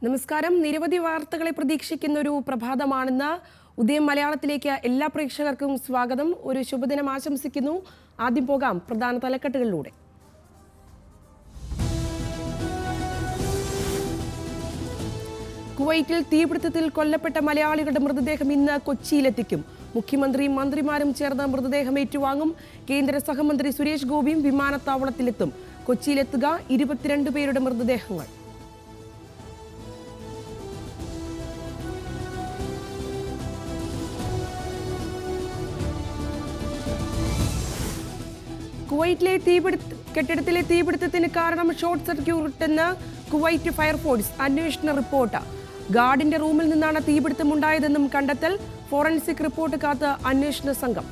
നമസ്കാരം. നിരവധി വാർത്തകളെ പ്രതീക്ഷിക്കുന്ന ഒരു പ്രഭാതമാണെന്ന്. ഉദയം മലയാളത്തിലേക്ക് എല്ലാ പ്രേക്ഷകർക്കും സ്വാഗതം. ഒരു ശുഭദിനം ആശംസിക്കുന്നു. ആദ്യം പോകാം പ്രധാന തലക്കെട്ടുകളിലൂടെ. കുവൈറ്റിൽ തീപിടുത്തത്തിൽ കൊല്ലപ്പെട്ട മലയാളികളുടെ മൃതദേഹം ഇന്ന് കൊച്ചിയിലെത്തിക്കും. മുഖ്യമന്ത്രിയും മന്ത്രിമാരും ചേർന്ന് മൃതദേഹം ഏറ്റുവാങ്ങും. കേന്ദ്ര സഹമന്ത്രി സുരേഷ് ഗോപിയും വിമാനത്താവളത്തിലെത്തും. കൊച്ചിയിലെത്തുക 22 പേരുടെ മൃതദേഹങ്ങൾ. കുവൈറ്റിലെ കെട്ടിടത്തിലെ തീപിടുത്തത്തിന് കാരണം ഷോർട്ട് സർക്യൂട്ടെന്ന് കുവൈറ്റ് ഫയർഫോഴ്സ് അന്വേഷണ റിപ്പോർട്ട്. ഗാർഡിന്റെ റൂമിൽ നിന്നാണ് തീപിടുത്തമുണ്ടായതെന്നും കണ്ടെത്തൽ. ഫോറൻസിക് റിപ്പോർട്ട് കാത്ത് അന്വേഷണ സംഘം.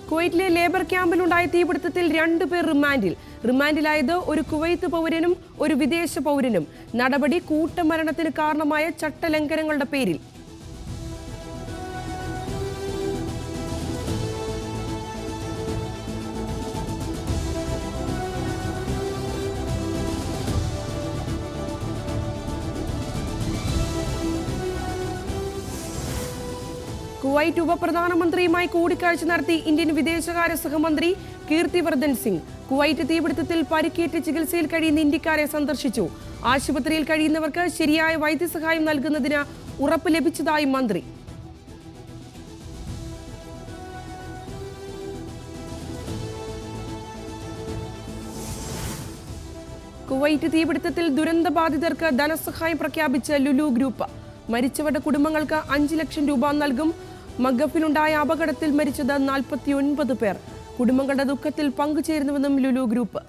കുവൈറ്റിലെ ലേബർ ക്യാമ്പിലുണ്ടായ തീപിടുത്തത്തിൽ 2 പേർ റിമാൻഡിലായത് ഒരു കുവൈത്ത് പൗരനും ഒരു വിദേശ പൗരനും. നടപടി കൂട്ടമരണത്തിന് കാരണമായ ചട്ടലംഘനങ്ങളുടെ പേരിൽ. കുവൈറ്റ് ഉപപ്രധാനമന്ത്രിയുമായി കൂടിക്കാഴ്ച നടത്തി ഇന്ത്യൻ വിദേശകാര്യ സഹമന്ത്രി കീർത്തിവർദ്ധൻ സിംഗ്. കുവൈറ്റ് തീപിടുത്തത്തിൽ പരിക്കേറ്റ് ചികിത്സയിൽ കഴിയുന്ന ഇന്ത്യക്കാരെ സന്ദർശിച്ചു. ആശുപത്രിയിൽ കഴിയുന്നവർക്ക് ശരിയായ വൈദ്യസഹായം നൽകുന്നതിന് ഉറപ്പ് ലഭിച്ചതായി മന്ത്രി. കുവൈറ്റ് തീപിടുത്തത്തിൽ ദുരന്തബാധിതർക്ക് ധനസഹായം പ്രഖ്യാപിച്ച ലുലു ഗ്രൂപ്പ്. മരിച്ചവരുടെ കുടുംബങ്ങൾക്ക് 5 ലക്ഷം രൂപ നൽകും. മഗഫിലുണ്ടായ അപകടത്തിൽ മരിച്ചത് 49 പേർ. കുടുംബങ്ങളുടെ ദുഃഖത്തിൽ പങ്കുചേരുന്നുവെന്നും ലുലു ഗ്രൂപ്പ്.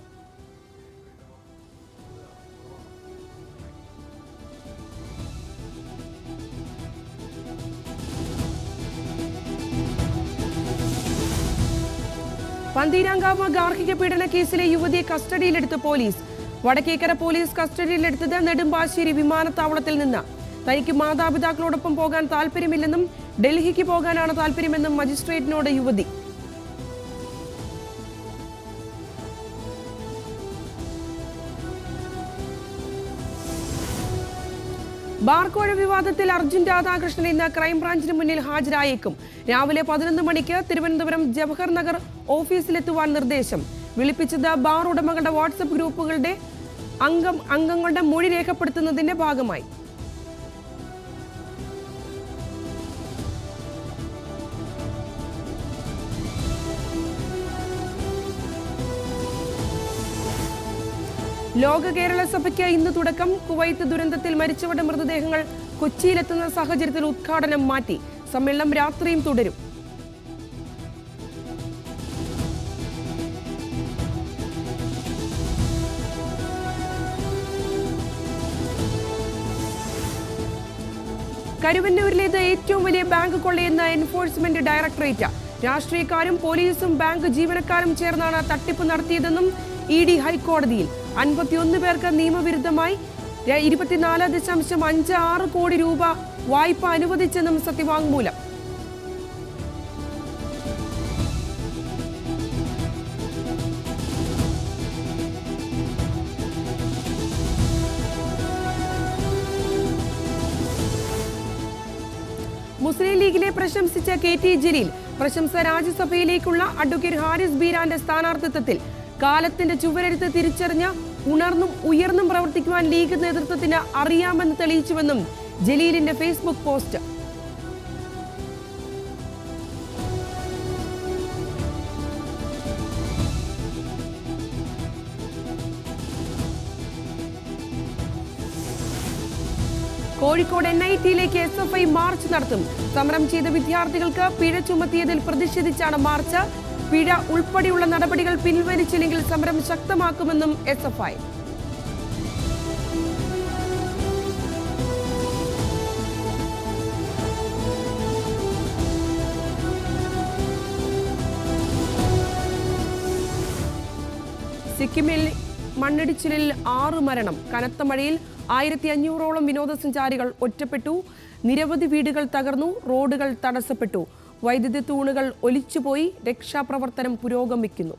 പന്തീരാങ്കാവ് ഗാർഹിക പീഡന കേസിലെ യുവതിയെ കസ്റ്റഡിയിലെടുത്ത് പോലീസ്. വടക്കേക്കര പോലീസ് കസ്റ്റഡിയിലെടുത്തത് നെടുമ്പാശ്ശേരി വിമാനത്താവളത്തിൽ നിന്ന്. തനിക്ക് മാതാപിതാക്കളോടൊപ്പം പോകാൻ താല്പര്യമില്ലെന്നും ഡൽഹിക്ക് പോകാനാണ് താല്പര്യമെന്നും മജിസ്ട്രേറ്റിനോട് യുവതി. ബാർക്കോഴ വിവാദത്തിൽ അർജുൻ രാധാകൃഷ്ണൻ ഇന്ന് ക്രൈംബ്രാഞ്ചിന് മുന്നിൽ ഹാജരായേക്കും. രാവിലെ 11 മണിക്ക് തിരുവനന്തപുരം ജവഹർ നഗർ ഓഫീസിലെത്തുവാൻ നിർദ്ദേശം. വിളിപ്പിച്ചത് ബാർ ഉടമകളുടെ വാട്സപ്പ് ഗ്രൂപ്പുകളുടെ അംഗങ്ങളുടെ മൊഴി രേഖപ്പെടുത്തുന്നതിന്റെ ഭാഗമായി. ലോക കേരള സഭയ്ക്ക് ഇന്ന് തുടക്കം. കുവൈത്ത് ദുരന്തത്തിൽ മരിച്ചവരുടെ മൃതദേഹങ്ങൾ കൊച്ചിയിലെത്തുന്ന സാഹചര്യത്തിൽ ഉദ്ഘാടനം മാറ്റി. സമ്മേളനം രാത്രിയും തുടരും. കരുവന്നൂരിലേത് ഏറ്റവും വലിയ ബാങ്ക് കൊള്ളയെന്ന് എൻഫോഴ്സ്മെന്റ് ഡയറക്ടറേറ്റ്. രാഷ്ട്രീയക്കാരും പോലീസും ബാങ്ക് ജീവനക്കാരും ചേർന്നാണ് തട്ടിപ്പ് നടത്തിയതെന്നും ED ഹൈക്കോടതിയിൽ. 51 പേർക്ക് നിയമവിരുദ്ധമായി 24.56 കോടി രൂപ വായ്പ അനുവദിച്ചെന്നും സത്യവാങ്മൂലം. മുസ്ലിം ലീഗിനെ പ്രശംസിച്ച KT ജലീൽ. പ്രശംസ രാജ്യസഭയിലേക്കുള്ള അഡ്വക്കേറ്റ് ഹാരിസ് ബീരാന്റെ സ്ഥാനാർത്ഥിത്വത്തിൽ. കാലത്തിന്റെ ചുവരെഴുത്ത് തിരിച്ചറിഞ്ഞ് ഉയർന്നും പ്രവർത്തിക്കുവാൻ ലീഗ് നേതൃത്വത്തിന് അറിയാമെന്ന് തെളിയിച്ചുവെന്നും ജലീലിന്റെ ഫേസ്ബുക്ക് പോസ്റ്റ്. കോഴിക്കോട് NIT-യിലേക്ക് SFI മാർച്ച് നടത്തും. സമരം ചെയ്ത വിദ്യാർത്ഥികൾക്ക് പിഴ ചുമത്തിയതിൽ പ്രതിഷേധിച്ചാണ് മാർച്ച്. പിഴ ഉൾപ്പെടെയുള്ള നടപടികൾ പിൻവലിച്ചില്ലെങ്കിൽ സമരം ശക്തമാക്കുമെന്നും SFI. സിക്കിമിൽ മണ്ണിടിച്ചിലിൽ 6 മരണം. കനത്ത മഴയിൽ 1500ഓളം വിനോദസഞ്ചാരികൾ ഒറ്റപ്പെട്ടു. നിരവധി വീടുകൾ തകർന്നു, റോഡുകൾ തടസ്സപ്പെട്ടു. വൈദ്യുതി തൂണുകൾ ഒലിച്ചുപോയി. രക്ഷാപ്രവർത്തനം പുരോഗമിക്കുന്നു.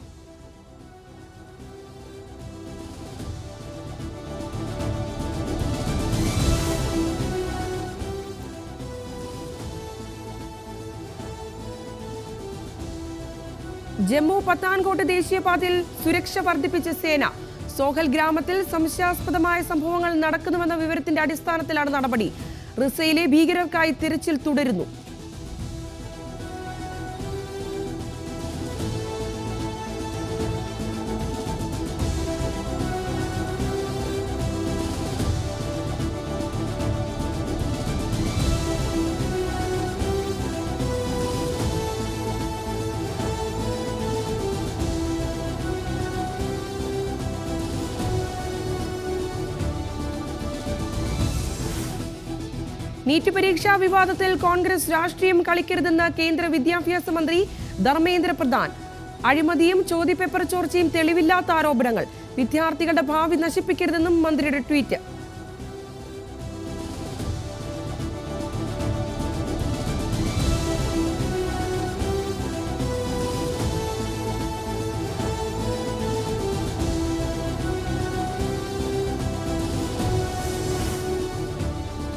ജമ്മു പത്താൻകോട്ട് ദേശീയപാതയിൽ സുരക്ഷ വർദ്ധിപ്പിച്ച സേന. സോഹൽ ഗ്രാമത്തിൽ സംശയാസ്പദമായ സംഭവങ്ങൾ നടക്കുന്നുവെന്ന വിവരത്തിന്റെ അടിസ്ഥാനത്തിലാണ് നടപടി. റിസയിലെ ഭീകരർക്കായി തിരച്ചിൽ തുടരുന്നു. നീറ്റ് പരീക്ഷാ വിവാദത്തിൽ കോൺഗ്രസ് രാഷ്ട്രീയം കളിക്കരുതെന്ന് കേന്ദ്ര വിദ്യാഭ്യാസ മന്ത്രി ധർമ്മേന്ദ്ര പ്രധാൻ. അഴിമതിയും ചോദ്യപേപ്പർ ചോർച്ചയും തെളിവില്ലാത്ത ആരോപണങ്ങൾ. വിദ്യാർത്ഥികളുടെ ഭാവി നശിപ്പിക്കരുതെന്നും മന്ത്രിയുടെ ട്വീറ്റ്.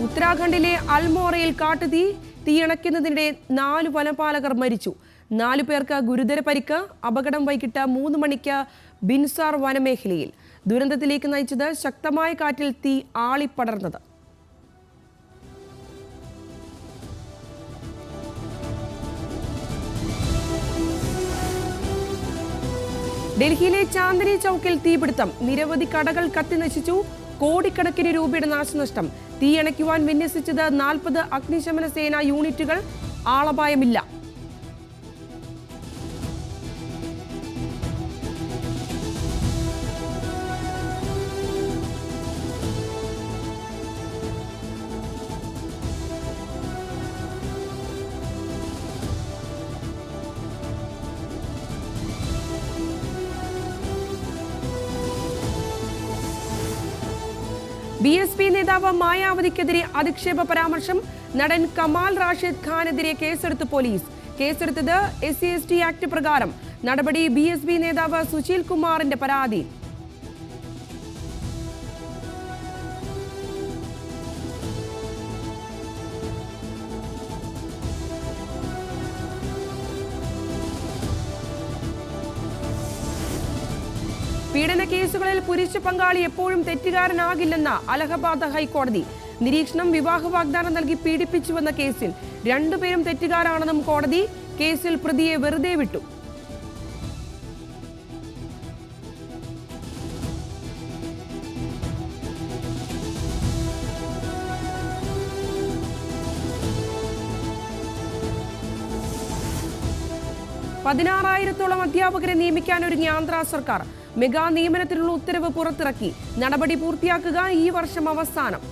ഉത്തരാഖണ്ഡിലെ അൽമോറയിൽ കാട്ടുതീ. തീയണയ്ക്കുന്നതിനിടെ 4 വനപാലകർ മരിച്ചു. 4 പേർക്ക് ഗുരുതര പരിക്ക്. അപകടം വൈകിട്ട് 3 മണിക്ക് ബിൻസാർ വനമേഖലയിൽ. ദുരന്തത്തിലേക്ക് നയിച്ചത് ശക്തമായ കാറ്റിൽ തീ ആളിപ്പടർന്നത്. ഡൽഹിയിലെ ചാന്ദിനി ചൌക്കിൽ തീപിടുത്തം. നിരവധി കടകൾ കത്തിനശിച്ചു. കോടിക്കണക്കിന് രൂപയുടെ നാശനഷ്ടം. തീയണയ്ക്കുവാൻ വിന്യസിച്ചത് 40 അഗ്നിശമന സേനാ യൂണിറ്റുകൾ. ആളപായമില്ല. BSP നേതാവ് മായാവതിക്കെതിരെ അധിക്ഷേപ പരാമർശം. നടൻ കമാൽ റാഷിദ് ഖാനെതിരെ കേസെടുത്ത് പോലീസ്. കേസെടുത്തത് SC/ST ആക്ട് പ്രകാരം. നടപടി BSP നേതാവ് സുശീൽ കുമാറിന്റെ പരാതി. പീഡന കേസുകളിൽ പുരുഷ പങ്കാളി എപ്പോഴും തെറ്റുകാരനാകില്ലെന്ന അലഹബാദ് ഹൈക്കോടതി. നിരീക്ഷണം വിവാഹ വാഗ്ദാനം നൽകി പീഡിപ്പിച്ചുവെന്ന കേസിൽ 2 പേരും തെറ്റുകാരാണെന്നും കോടതി. കേസിൽ പ്രതിയെ വെറുതെ വിട്ടു. പതിനാറായിരത്തോളം അധ്യാപകരെ നിയമിക്കാൻ ഒരുങ്ങി ആന്ധ്ര സർക്കാർ. മെഗാ നിയമനത്തിനുള്ള ഉത്തരവ് പുറത്തിറക്കി. നടപടി പൂർത്തിയാക്കുക ഈ വർഷം അവസാനം.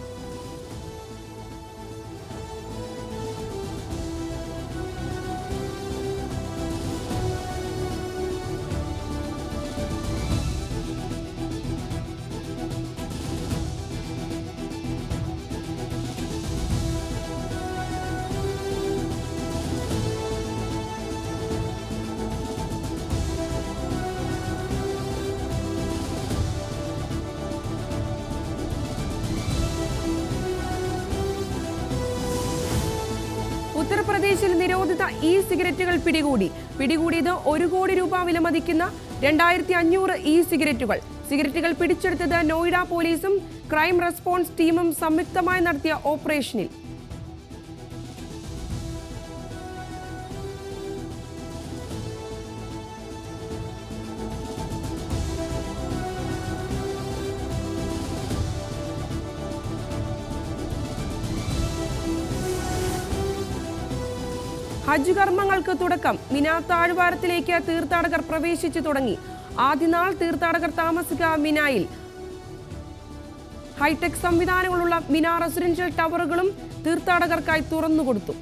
ഉത്തർപ്രദേശിൽ നിരോധിത സിഗരറ്റുകൾ പിടികൂടിയത് 1 കോടി രൂപ വിലമതിക്കുന്ന 2500 സിഗരറ്റുകൾ. സിഗരറ്റുകൾ പിടിച്ചെടുത്തത് നോയിഡ പോലീസും ക്രൈം റെസ്പോൺസ് ടീമും സംയുക്തമായി നടത്തിയ ഓപ്പറേഷനിൽ. ഹജ്ജ് കർമ്മങ്ങൾക്ക് തുടക്കം. മിനാ താഴ്വാരത്തിലേക്ക് തീർത്ഥാടകർ പ്രവേശിച്ചു തുടങ്ങി. ആദ്യനാൾ തീർത്ഥാടകർ താമസിക്കുക മിനായിൽ. ഹൈടെക് സംവിധാനങ്ങളുള്ള മിനാ റെസിഡൻഷ്യൽ ടവറുകളും തീർത്ഥാടകർക്കായി തുറന്നുകൊടുത്തു.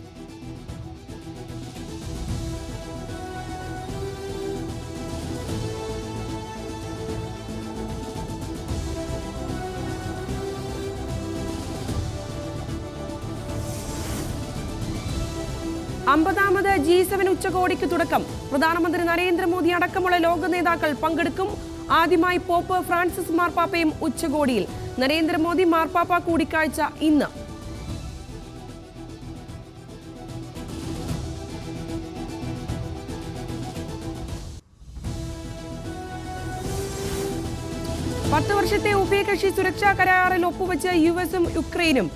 50ാമത് G7 ഉച്ചകോടിക്ക് തുടക്കം. പ്രധാനമന്ത്രി നരേന്ദ്രമോദി അടക്കമുള്ള ലോക നേതാക്കൾ പങ്കെടുക്കും. ആദ്യമായി പോപ്പ് ഫ്രാൻസിസ് മാർപ്പാപ്പയും ഉച്ചകോടിയിൽ. നരേന്ദ്രമോദി മാർപ്പാപ്പ കൂടിക്കാഴ്ച ഇന്ന്. പത്ത് വർഷത്തെ ഉഭയകക്ഷി സുരക്ഷാ കരാറിൽ ഒപ്പുവെച്ച യുഎസും യുക്രൈനും.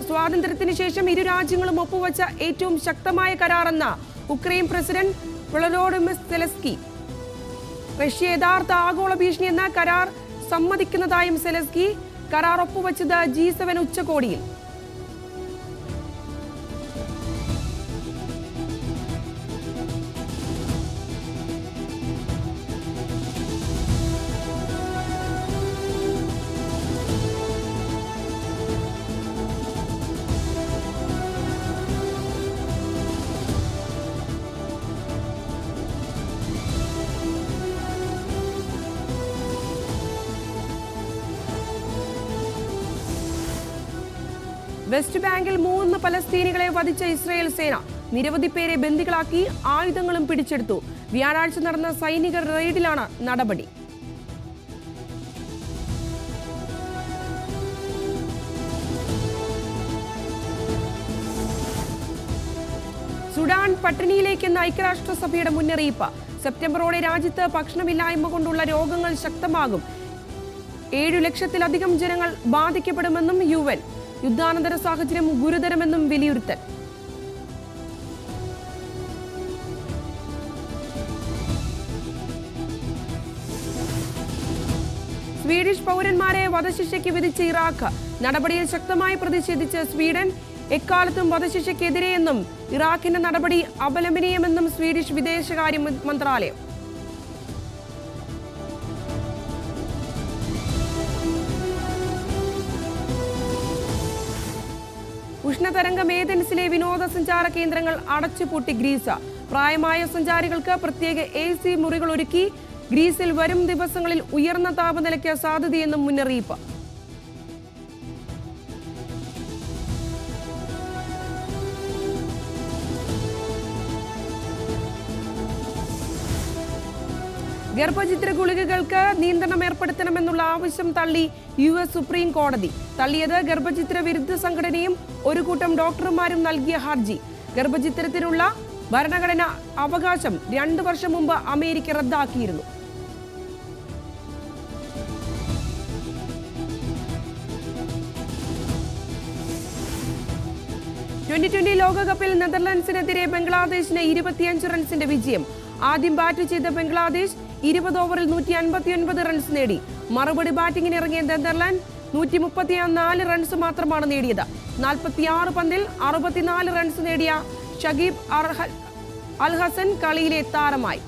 സ്വാതന്ത്ര്യത്തിന് ശേഷം ഇരു രാജ്യങ്ങളും ഒപ്പുവെച്ച ഏറ്റവും ശക്തമായ കരാറെന്ന Ukraine president Volodymyr Zelensky. Russia യഥാർത്ഥ ആഗോള ഭീഷണി എന്ന കരാർ സമ്മതിക്കുന്നതായും സെലൻസ്കി. കരാർ ഒപ്പുവെച്ചത് G7 ഉച്ചകോടിയിൽ. വെസ്റ്റ് ബാങ്കിൽ 3 പലസ്തീനികളെ വധിച്ച ഇസ്രായേൽ സേന. നിരവധി പേരെ ബന്ദികളാക്കി, ആയുധങ്ങളും പിടിച്ചെടുത്തു. വ്യാഴാഴ്ച നടന്ന സൈനിക റെയ്ഡിലാണ് നടപടി. സുഡാൻ പട്ടിണിയിലേക്കെന്ന ഐക്യരാഷ്ട്രസഭയുടെ മുന്നറിയിപ്പ്. സെപ്റ്റംബറോടെ രാജ്യത്ത് ഭക്ഷണമില്ലായ്മ കൊണ്ടുള്ള രോഗങ്ങൾ ശക്തമാകും. 7 ലക്ഷത്തിലധികം ജനങ്ങൾ ബാധിക്കപ്പെടുമെന്നും UN. യുദ്ധാനന്തര സാഹചര്യം ഗുരുതരമെന്നും വിലയിരുത്തൽ. സ്വീഡിഷ് പൗരന്മാരെ വധശിക്ഷയ്ക്ക് വിധിച്ച ഇറാഖ്. നടപടിയിൽ ശക്തമായി പ്രതിഷേധിച്ച് സ്വീഡൻ. എക്കാലത്തും വധശിക്ഷയ്ക്കെതിരെയെന്നും ഇറാഖിന്റെ നടപടി അപലപനീയമെന്നും സ്വീഡിഷ് വിദേശകാര്യ മന്ത്രാലയം. ഉഷ്ണതരംഗം ഏതൻസിലെ വിനോദസഞ്ചാര കേന്ദ്രങ്ങൾ അടച്ചുപൂട്ടി ഗ്രീസ്. പ്രായമായ സഞ്ചാരികൾക്ക് പ്രത്യേക AC മുറികൾ ഒരുക്കി. ഗ്രീസിൽ വരും ദിവസങ്ങളിൽ ഉയർന്ന താപനിലയ്ക്ക് സാധ്യതയെന്നും മുന്നറിയിപ്പ്. ഗർഭചിത്ര ഗുളികകൾക്ക് നിയന്ത്രണം ഏർപ്പെടുത്തണമെന്നുള്ള ആവശ്യം തള്ളി US സുപ്രീം കോടതി. തള്ളിയത് ഗർഭചിത്ര വിരുദ്ധ സംഘടനയും ഒരു കൂട്ടം ഡോക്ടർമാരും നൽകിയ ഹർജി. ഗർഭചിത്രത്തിനുള്ള ഭരണഘടനാ അവകാശം 2 വർഷം മുമ്പ് അമേരിക്ക റദ്ദാക്കിയിരുന്നു. T20 ലോകകപ്പിൽ നെതർലൻഡ്സിനെതിരെ ബംഗ്ലാദേശിന് 25 റൺസിന്റെ വിജയം. ആദ്യം ബാറ്റ് ചെയ്ത ബംഗ്ലാദേശ് 20 ഓവറിൽ 159 റൺസ് നേടി. മറുപടി ബാറ്റിംഗിന് ഇറങ്ങിയ നെതർലാൻഡ് 134 റൺസ് മാത്രമാണ് നേടിയത്. 46 പന്തിൽ 64 റൺസ് നേടിയ ഷഗീബ് അൽ ഹസൻ കളിയിലെ താരമായി.